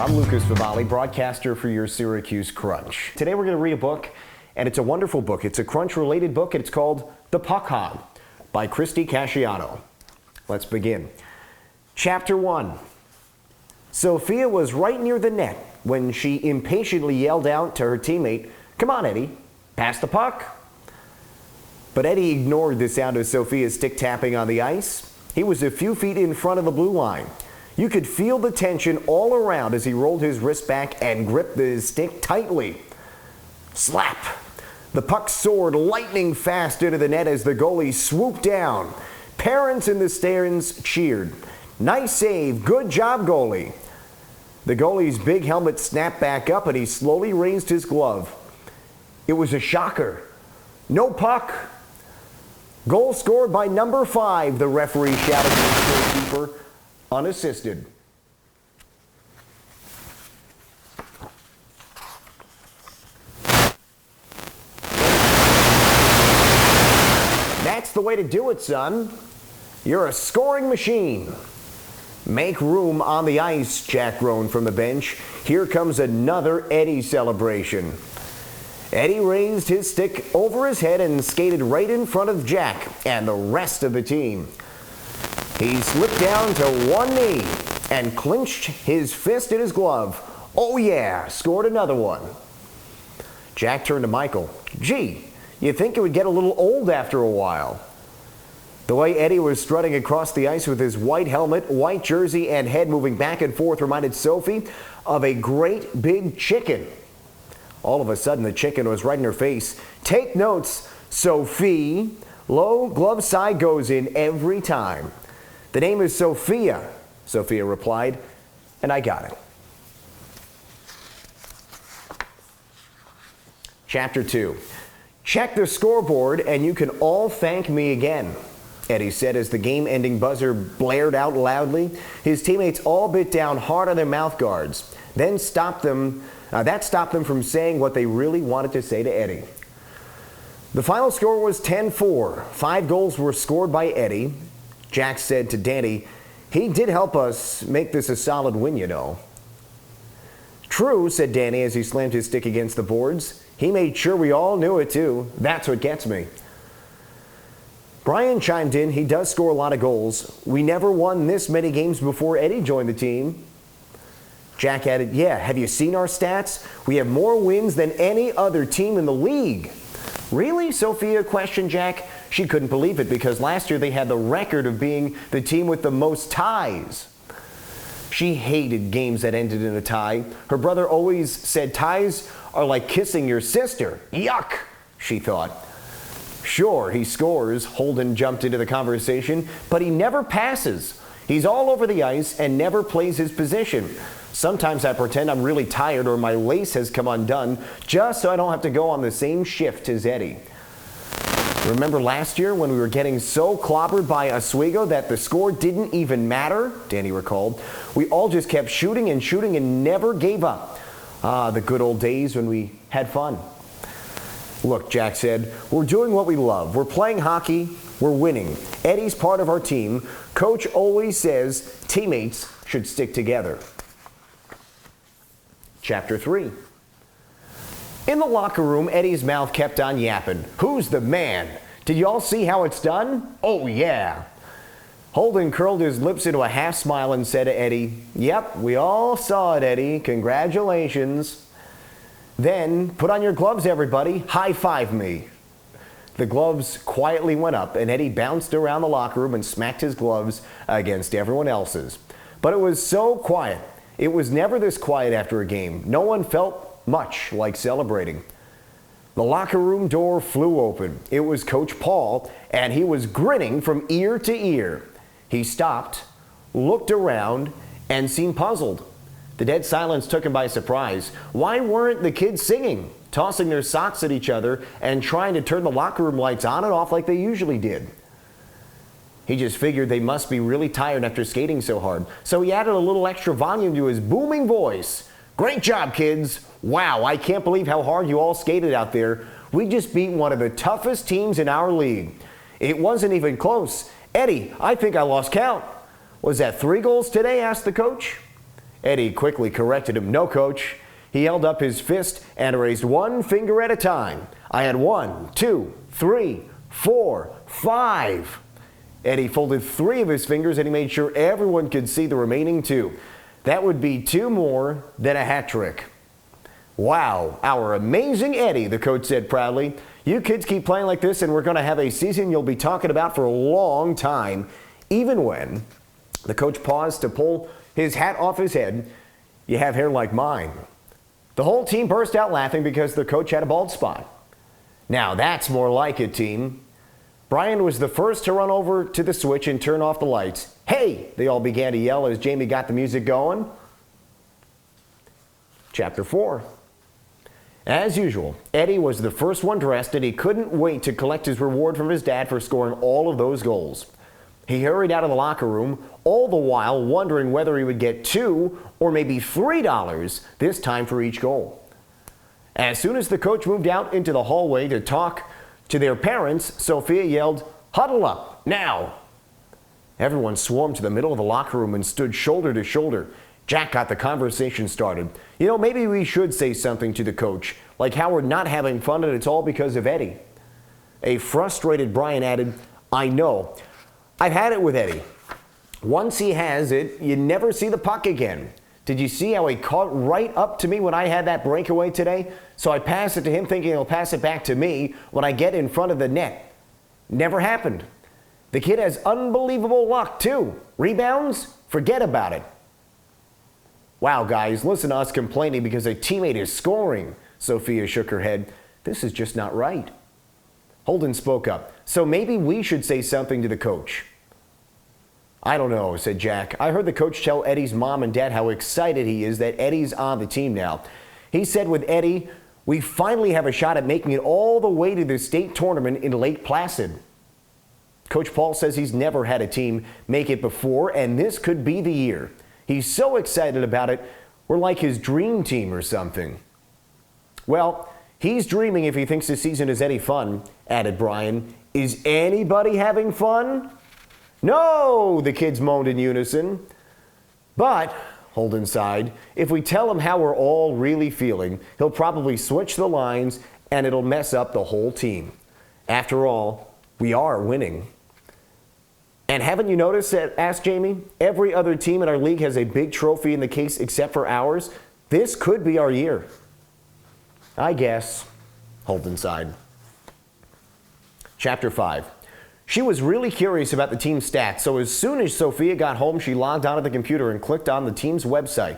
I'm Lukas Favale, broadcaster for your Syracuse Crunch. Today we're going to read a book, and it's a wonderful book. It's a Crunch-related book, and it's called The Puck Hog by Christie Casciano. Let's begin. Chapter 1. Sophia was right near the net when she impatiently yelled out to her teammate, "Come on, Eddie, pass the puck." But Eddie ignored the sound of Sophia's stick tapping on the ice. He was a few feet in front of the blue line. You could feel the tension all around as he rolled his wrist back and gripped the stick tightly. Slap! The puck soared lightning fast into the net as the goalie swooped down. Parents in the stands cheered. "Nice save, good job, goalie." The goalie's big helmet snapped back up and he slowly raised his glove. It was a shocker. No puck. Goal scored by number 5, the referee shouted to the goalkeeper, unassisted. That's the way to do it, son. You're a scoring machine. Make room on the ice, Jack groaned from the bench. Here comes another Eddie celebration. Eddie raised his stick over his head and skated right in front of Jack and the rest of the team. He slipped down to one knee and clinched his fist in his glove. Oh yeah, scored another one. Jack turned to Michael. Gee, you'd think it would get a little old after a while. The way Eddie was strutting across the ice with his white helmet, white jersey, and head moving back and forth reminded Sophie of a great big chicken. All of a sudden, the chicken was right in her face. Take notes, Sophie. Low glove side goes in every time. The name is Sophia, Sophia replied, and I got it. Chapter 2. Check the scoreboard and you can all thank me again, Eddie said as the game-ending buzzer blared out loudly. His teammates all bit down hard on their mouth guards. Then that stopped them from saying what they really wanted to say to Eddie. The final score was 10-4. 5 goals were scored by Eddie. Jack said to Danny, "He did help us make this a solid win, you know." "True," said Danny as he slammed his stick against the boards. "He made sure we all knew it, too. That's what gets me." Brian chimed in. He does score a lot of goals. We never won this many games before Eddie joined the team. Jack added, "Yeah, have you seen our stats? We have more wins than any other team in the league." "Really?" Sophia questioned Jack. She couldn't believe it because last year they had the record of being the team with the most ties. She hated games that ended in a tie. Her brother always said ties are like kissing your sister. Yuck, she thought. "Sure, he scores," Holden jumped into the conversation, "but he never passes. He's all over the ice and never plays his position. Sometimes I pretend I'm really tired or my lace has come undone just so I don't have to go on the same shift as Eddie. Remember last year when we were getting so clobbered by Oswego that the score didn't even matter?" Danny recalled. "We all just kept shooting and never gave up. Ah, the good old days when we had fun." "Look," Jack said, "we're doing what we love. We're playing hockey. We're winning. Eddie's part of our team. Coach always says teammates should stick together." Chapter 3. In the locker room, Eddie's mouth kept on yapping. "Who's the man? Did you all see how it's done? Oh, yeah." Holden curled his lips into a half smile and said to Eddie, "Yep, we all saw it, Eddie. Congratulations." Then, "Put on your gloves, everybody. High five me." The gloves quietly went up, and Eddie bounced around the locker room and smacked his gloves against everyone else's. But it was so quiet. It was never this quiet after a game. No one felt much like celebrating. The locker room door flew open. It was Coach Paul, and he was grinning from ear to ear. He stopped, looked around, and seemed puzzled. The dead silence took him by surprise. Why weren't the kids singing, tossing their socks at each other, and trying to turn the locker room lights on and off like they usually did? He just figured they must be really tired after skating so hard, so he added a little extra volume to his booming voice. "Great job, kids. Wow, I can't believe how hard you all skated out there. We just beat one of the toughest teams in our league. It wasn't even close. Eddie, I think I lost count. Was that 3 goals today?" asked the coach. Eddie quickly corrected him. No, coach. He held up his fist and raised one finger at a time. I had 1, 2, 3, 4, 5. Eddie folded 3 of his fingers and he made sure everyone could see the remaining 2. That would be 2 more than a hat trick. Wow, our amazing Eddie, the coach said proudly. You kids keep playing like this and we're going to have a season you'll be talking about for a long time. Even when the coach paused to pull his hat off his head, you have hair like mine. The whole team burst out laughing because the coach had a bald spot. Now that's more like it, team. Brian was the first to run over to the switch and turn off the lights. Hey, they all began to yell as Jamie got the music going. Chapter 4. As usual, Eddie was the first one dressed and he couldn't wait to collect his reward from his dad for scoring all of those goals. He hurried out of the locker room, all the while wondering whether he would get $2 or maybe $3 this time for each goal. As soon as the coach moved out into the hallway to talk to their parents, Sophia yelled, "Huddle up, now!" Everyone swarmed to the middle of the locker room and stood shoulder to shoulder. Jack got the conversation started. You know, maybe we should say something to the coach, like how we're not having fun and it's all because of Eddie. A frustrated Brian added, I know. I've had it with Eddie. Once he has it, you never see the puck again. Did you see how he caught right up to me when I had that breakaway today? So I passed it to him thinking he'll pass it back to me when I get in front of the net. Never happened. The kid has unbelievable luck too. Rebounds? Forget about it. Wow, guys, listen to us complaining because a teammate is scoring. Sophia shook her head. This is just not right. Holden spoke up. So maybe we should say something to the coach. I don't know, said Jack. I heard the coach tell Eddie's mom and dad how excited he is that Eddie's on the team now. He said with Eddie, we finally have a shot at making it all the way to the state tournament in Lake Placid. Coach Paul says he's never had a team make it before, and this could be the year. He's so excited about it, we're like his dream team or something. Well, he's dreaming if he thinks this season is any fun, added Brian. Is anybody having fun? No, the kids moaned in unison. But, Holden sighed, if we tell him how we're all really feeling, he'll probably switch the lines and it'll mess up the whole team. After all, we are winning. And haven't you noticed, asked Jamie, every other team in our league has a big trophy in the case except for ours? This could be our year. I guess, Holden sighed. Chapter 5. She was really curious about the team's stats, so as soon as Sophia got home, she logged onto the computer and clicked on the team's website.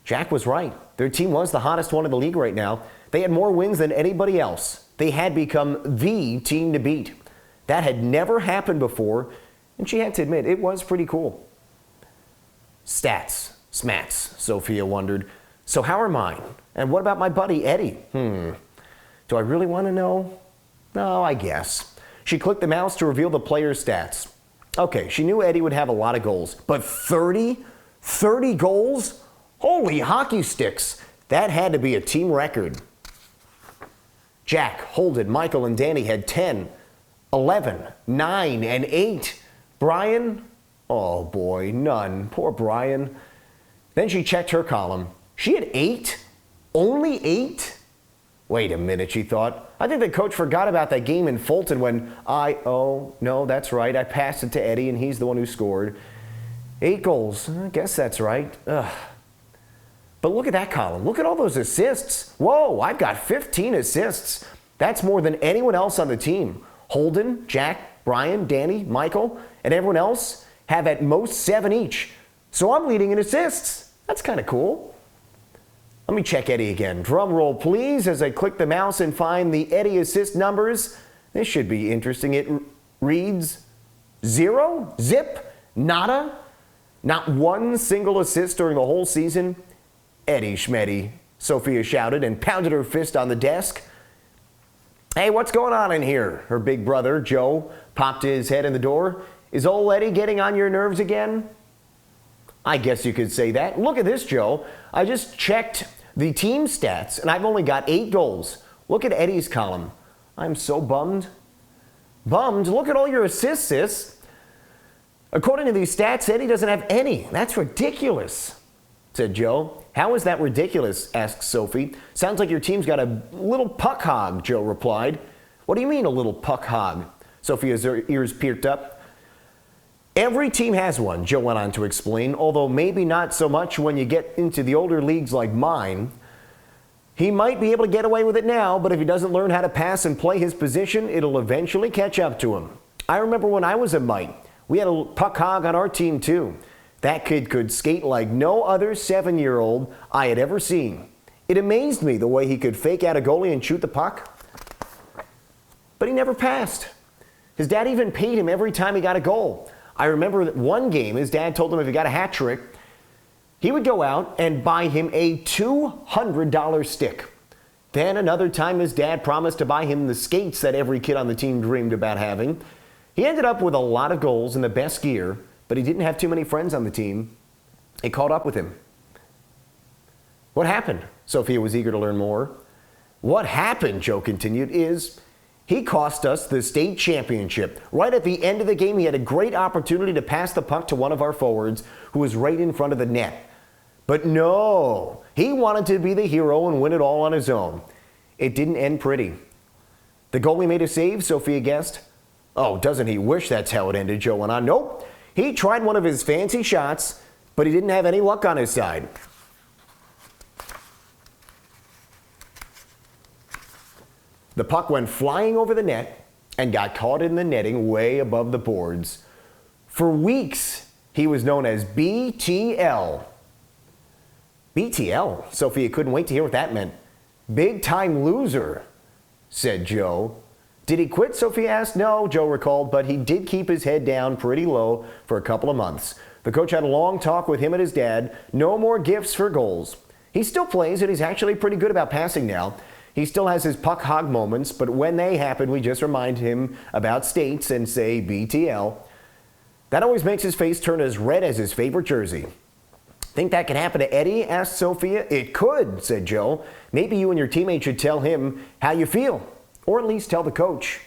Jack was right. Their team was the hottest one in the league right now. They had more wins than anybody else. They had become the team to beat. That had never happened before, and she had to admit, it was pretty cool. Stats, smats, Sophia wondered. So how are mine? And what about my buddy Eddie? Do I really want to know? No, I guess. She clicked the mouse to reveal the player's stats. Okay, she knew Eddie would have a lot of goals, but 30? 30 goals? Holy hockey sticks! That had to be a team record. Jack, Holden, Michael, and Danny had 10, 11, 9, and 8. Brian? Oh boy, none. Poor Brian. Then she checked her column. She had 8? Only 8? Wait a minute, she thought. I think the coach forgot about that game in Fulton when oh, no, that's right. I passed it to Eddie, and he's the one who scored. 8 goals. I guess that's right. Ugh. But look at that column. Look at all those assists. Whoa, I've got 15 assists. That's more than anyone else on the team. Holden, Jack, Brian, Danny, Michael, and everyone else have at most 7 each. So I'm leading in assists. That's kind of cool. Let me check Eddie again. Drum roll, please, as I click the mouse and find the Eddie assist numbers. This should be interesting. It reads 0, zip, nada, not one single assist during the whole season. Eddie Schmetty, Sophia shouted and pounded her fist on the desk. Hey, what's going on in here? Her big brother, Joe, popped his head in the door. Is old Eddie getting on your nerves again? I guess you could say that. Look at this, Joe. I just checked the team stats, and I've only got 8 goals. Look at Eddie's column. I'm so bummed. Bummed? Look at all your assists, sis. According to these stats, Eddie doesn't have any. That's ridiculous. said Joe. How is that ridiculous? Asked Sophie. Sounds like your team's got a little puck hog, Joe replied. What do you mean a little puck hog? Sophia's ears perked up. Every team has one, Joe went on to explain, although maybe not so much when you get into the older leagues like mine. He might be able to get away with it now, but if he doesn't learn how to pass and play his position, it'll eventually catch up to him. I remember when I was a mite, we had a puck hog on our team too. That kid could skate like no other 7-year-old I had ever seen. It amazed me the way he could fake out a goalie and shoot the puck. But he never passed. His dad even paid him every time he got a goal. I remember that one game, his dad told him if he got a hat trick, he would go out and buy him a $200 stick. Then another time, his dad promised to buy him the skates that every kid on the team dreamed about having. He ended up with a lot of goals and the best gear, but he didn't have too many friends on the team. It caught up with him. What happened? Sophia was eager to learn more. What happened, Joe continued, is he cost us the state championship. Right at the end of the game, he had a great opportunity to pass the puck to one of our forwards who was right in front of the net. But no, he wanted to be the hero and win it all on his own. It didn't end pretty. The goalie made a save, Sophia guessed. Oh, doesn't he wish that's how it ended, Joe went on. Nope. He tried one of his fancy shots, but he didn't have any luck on his side. The puck went flying over the net and got caught in the netting way above the boards. For weeks, he was known as BTL. BTL? Sophia couldn't wait to hear what that meant. Big time loser, said Joe. Did he quit? Sophia asked. No, Joe recalled, but he did keep his head down pretty low for a couple of months. The coach had a long talk with him and his dad. No more gifts for goals. He still plays, and he's actually pretty good about passing now. He still has his puck hog moments, but when they happen, we just remind him about states and say BTL. That always makes his face turn as red as his favorite jersey. Think that could happen to Eddie? Asked Sophia. It could, said Joe. Maybe you and your teammate should tell him how you feel, or at least tell the coach.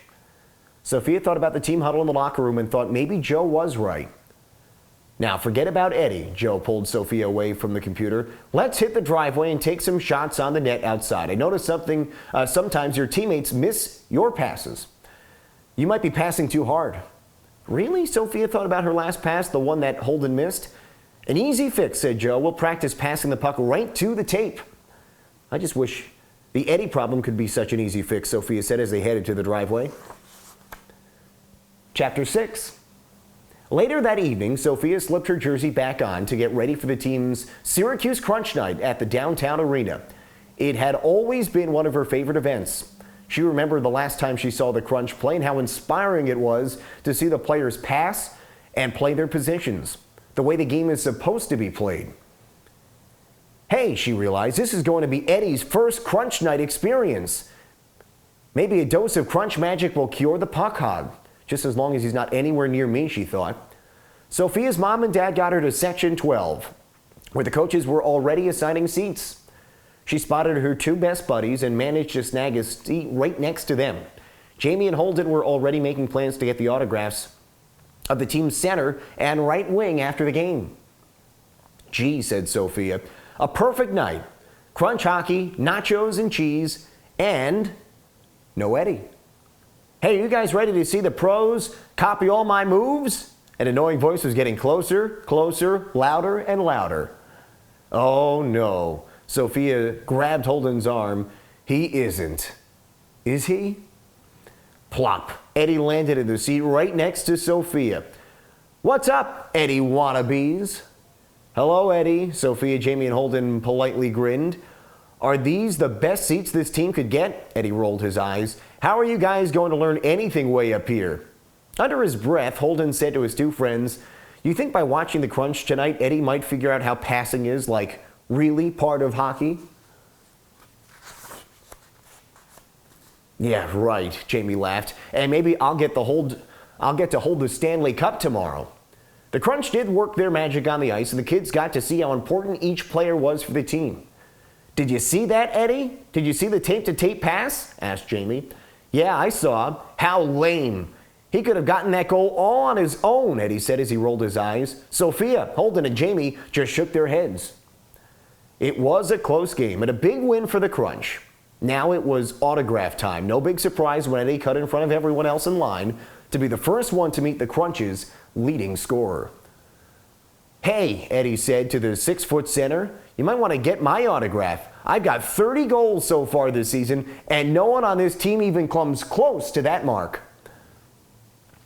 Sophia thought about the team huddle in the locker room and thought maybe Joe was right. Now, forget about Eddie. Joe pulled Sophia away from the computer. Let's hit the driveway and take some shots on the net outside. I noticed something. Sometimes your teammates miss your passes. You might be passing too hard. Really? Sophia thought about her last pass, the one that Holden missed. An easy fix, said Joe. We'll practice passing the puck right to the tape. I just wish the Eddie problem could be such an easy fix, Sophia said as they headed to the driveway. Chapter 6. Later that evening, Sophia slipped her jersey back on to get ready for the team's Syracuse Crunch Night at the downtown arena. It had always been one of her favorite events. She remembered the last time she saw the Crunch play and how inspiring it was to see the players pass and play their positions, the way the game is supposed to be played. Hey, she realized, this is going to be Eddie's first Crunch Night experience. Maybe a dose of Crunch magic will cure the Puck Hog. Just as long as he's not anywhere near me, she thought. Sophia's mom and dad got her to Section 12, where the coaches were already assigning seats. She spotted her two best buddies and managed to snag a seat right next to them. Jamie and Holden were already making plans to get the autographs of the team's center and right wing after the game. Gee, said Sophia, a perfect night. Crunch hockey, nachos and cheese, and no Eddie. Hey, are you guys ready to see the pros copy all my moves? An annoying voice was getting closer, closer, louder, and louder. Oh no. Sophia grabbed Holden's arm. He isn't. Is he? Plop. Eddie landed in the seat right next to Sophia. What's up, Eddie wannabes? Hello, Eddie. Sophia, Jamie, and Holden politely grinned. Are these the best seats this team could get? Eddie rolled his eyes. How are you guys going to learn anything way up here? Under his breath, Holden said to his two friends, you think by watching the Crunch tonight, Eddie might figure out how passing is, like, really part of hockey? Yeah, right, Jamie laughed. And maybe I'll get to hold the Stanley Cup tomorrow. The Crunch did work their magic on the ice, and the kids got to see how important each player was for the team. Did you see that, Eddie? Did you see the tape-to-tape pass? Asked Jamie. Yeah, I saw. How lame. He could have gotten that goal all on his own, Eddie said as he rolled his eyes. Sophia, Holden, and Jamie just shook their heads. It was a close game and a big win for the Crunch. Now it was autograph time. No big surprise when Eddie cut in front of everyone else in line to be the first one to meet the Crunch's leading scorer. "Hey," Eddie said to the 6-foot center, "you might want to get my autograph. I've got 30 goals so far this season, and no one on this team even comes close to that mark."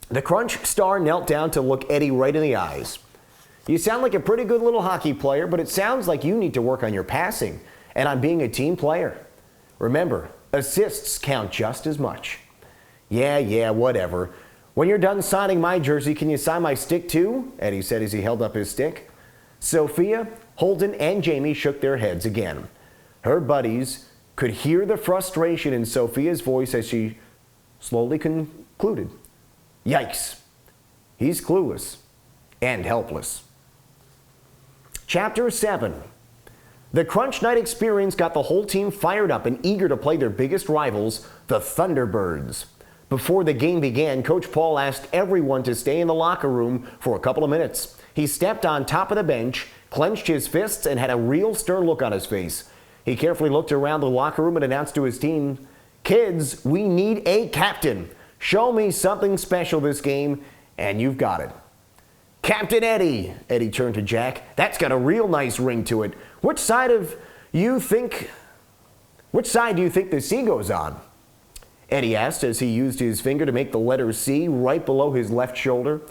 The Crunch star knelt down to look Eddie right in the eyes. "You sound like a pretty good little hockey player, but it sounds like you need to work on your passing and on being a team player. Remember, assists count just as much." Yeah, whatever. "When you're done signing my jersey, can you sign my stick too?" Eddie said as he held up his stick. Sophia, Holden, and Jamie shook their heads again. Her buddies could hear the frustration in Sophia's voice as she slowly concluded. Yikes. He's clueless and helpless. Chapter 7. The Crunch Night experience got the whole team fired up and eager to play their biggest rivals, the Thunderbirds. Before the game began, Coach Paul asked everyone to stay in the locker room for a couple of minutes. He stepped on top of the bench, clenched his fists, and had a real stern look on his face. He carefully looked around the locker room and announced to his team, "Kids, we need a captain. Show me something special this game, and you've got it." "Captain Eddie," Eddie turned to Jack. "That's got a real nice ring to it. Which side do you think the C goes on?" Eddie asked as he used his finger to make the letter C right below his left shoulder.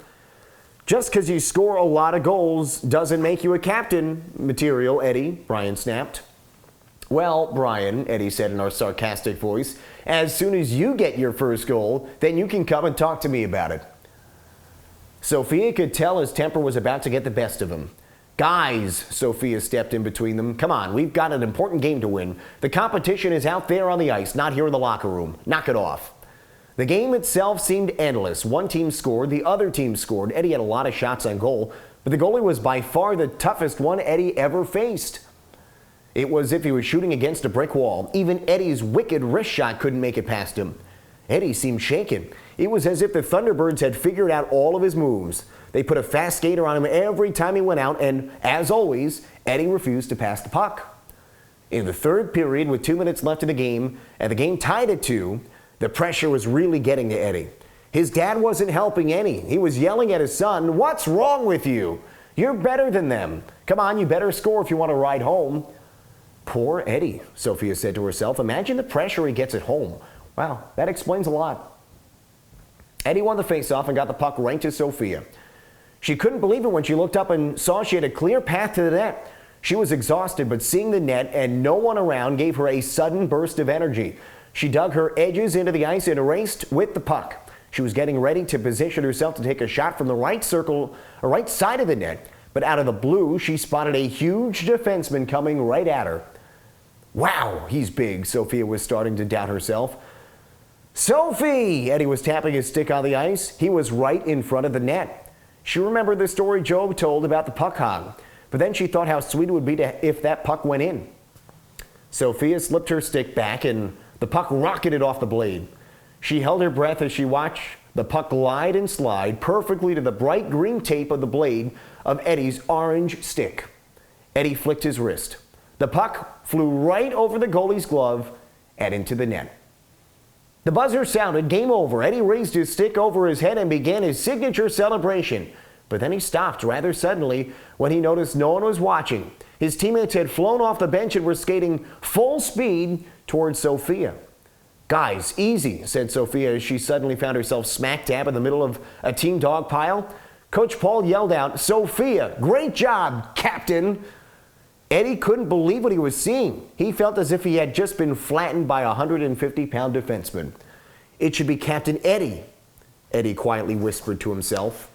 "Just because you score a lot of goals doesn't make you a captain material, Eddie," Brian snapped. "Well, Brian," Eddie said in a sarcastic voice, "as soon as you get your first goal, then you can come and talk to me about it." Sophia could tell his temper was about to get the best of him. "Guys," Sophia stepped in between them, "come on, we've got an important game to win. The competition is out there on the ice, not here in the locker room. Knock it off." The game itself seemed endless. One team scored, the other team scored. Eddie had a lot of shots on goal, but the goalie was by far the toughest one Eddie ever faced. It was as if he was shooting against a brick wall. Even Eddie's wicked wrist shot couldn't make it past him. Eddie seemed shaken. It was as if the Thunderbirds had figured out all of his moves. They put a fast skater on him every time he went out, and as always, Eddie refused to pass the puck. In the third period, with 2 minutes left in the game, and the game tied at 2, the pressure was really getting to Eddie. His dad wasn't helping any. He was yelling at his son, "What's wrong with you? You're better than them. Come on, you better score if you want to ride home." Poor Eddie, Sophia said to herself. Imagine the pressure he gets at home. Wow, that explains a lot. Eddie won the faceoff and got the puck right to Sophia. She couldn't believe it when she looked up and saw she had a clear path to the net. She was exhausted, but seeing the net and no one around gave her a sudden burst of energy. She dug her edges into the ice and raced with the puck. She was getting ready to position herself to take a shot from the right side of the net, but out of the blue, she spotted a huge defenseman coming right at her. Wow, he's big, Sophia was starting to doubt herself. "Sophie!" Eddie was tapping his stick on the ice. He was right in front of the net. She remembered the story Job told about the Puck Hog, but then she thought how sweet it would be if that puck went in. Sophia slipped her stick back and the puck rocketed off the blade. She held her breath as she watched the puck glide and slide perfectly to the bright green tape of the blade of Eddie's orange stick. Eddie flicked his wrist. The puck flew right over the goalie's glove and into the net. The buzzer sounded, game over. Eddie raised his stick over his head and began his signature celebration. But then he stopped rather suddenly when he noticed no one was watching. His teammates had flown off the bench and were skating full speed towards Sophia. "Guys, easy," said Sophia as she suddenly found herself smack dab in the middle of a team dog pile. Coach Paul yelled out, "Sophia, great job, Captain!" Eddie couldn't believe what he was seeing. He felt as if he had just been flattened by a 150-pound defenseman. "It should be Captain Eddie," Eddie quietly whispered to himself.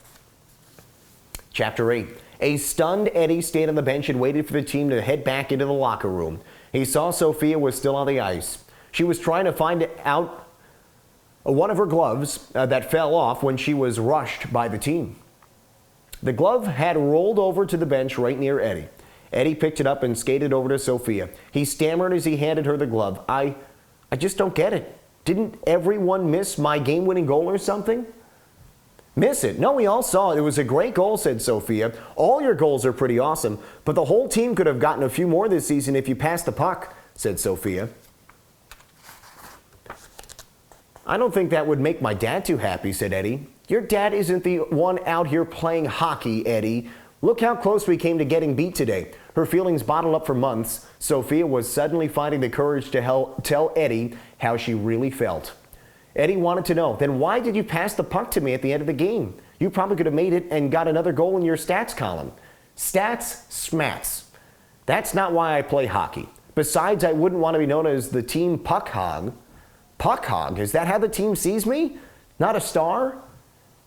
Chapter 8. A stunned Eddie stayed on the bench and waited for the team to head back into the locker room. He saw Sophia was still on the ice. She was trying to find out one of her gloves that fell off when she was rushed by the team. The glove had rolled over to the bench right near Eddie. Eddie picked it up and skated over to Sophia. He stammered as he handed her the glove. I just don't get it. Didn't everyone miss my game-winning goal or something?" Miss it? No, we all saw it. It was a great goal, said Sophia. All your goals are pretty awesome, but the whole team could have gotten a few more this season if you passed the puck, said Sophia. I don't think that would make my dad too happy, said Eddie. Your dad isn't the one out here playing hockey, Eddie. Look how close we came to getting beat today. Her feelings bottled up for months, Sophia was suddenly finding the courage to tell Eddie how she really felt. Eddie wanted to know, then why did you pass the puck to me at the end of the game? You probably could have made it and got another goal in your stats column. Stats, smats. That's not why I play hockey. Besides, I wouldn't want to be known as the team Puck Hog. Puck Hog? Is that how the team sees me? Not a star?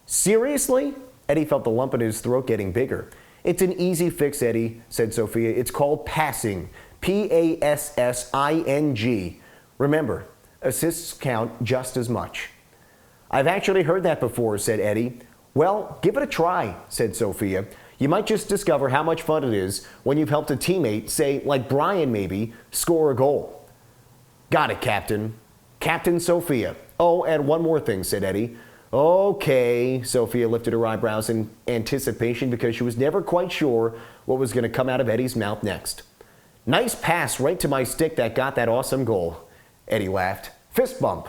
Seriously? Eddie felt the lump in his throat getting bigger. It's an easy fix, Eddie, said Sophia. It's called passing. P-A-S-S-I-N-G. Remember, assists count just as much. I've actually heard that before, said Eddie. Well, give it a try, said Sophia. You might just discover how much fun it is when you've helped a teammate, say like Brian maybe, score a goal. Got it, Captain. Captain Sophia. Oh, and one more thing, said Eddie. Okay, Sophia lifted her eyebrows in anticipation because she was never quite sure what was going to come out of Eddie's mouth next. Nice pass right to my stick that got that awesome goal. Eddie laughed. Fist bump.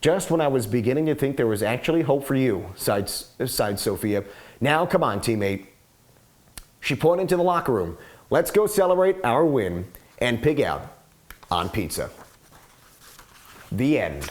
Just when I was beginning to think there was actually hope for you, sighed Sophia. Now, come on, teammate. She pointed to the locker room. Let's go celebrate our win and pig out on pizza. The end.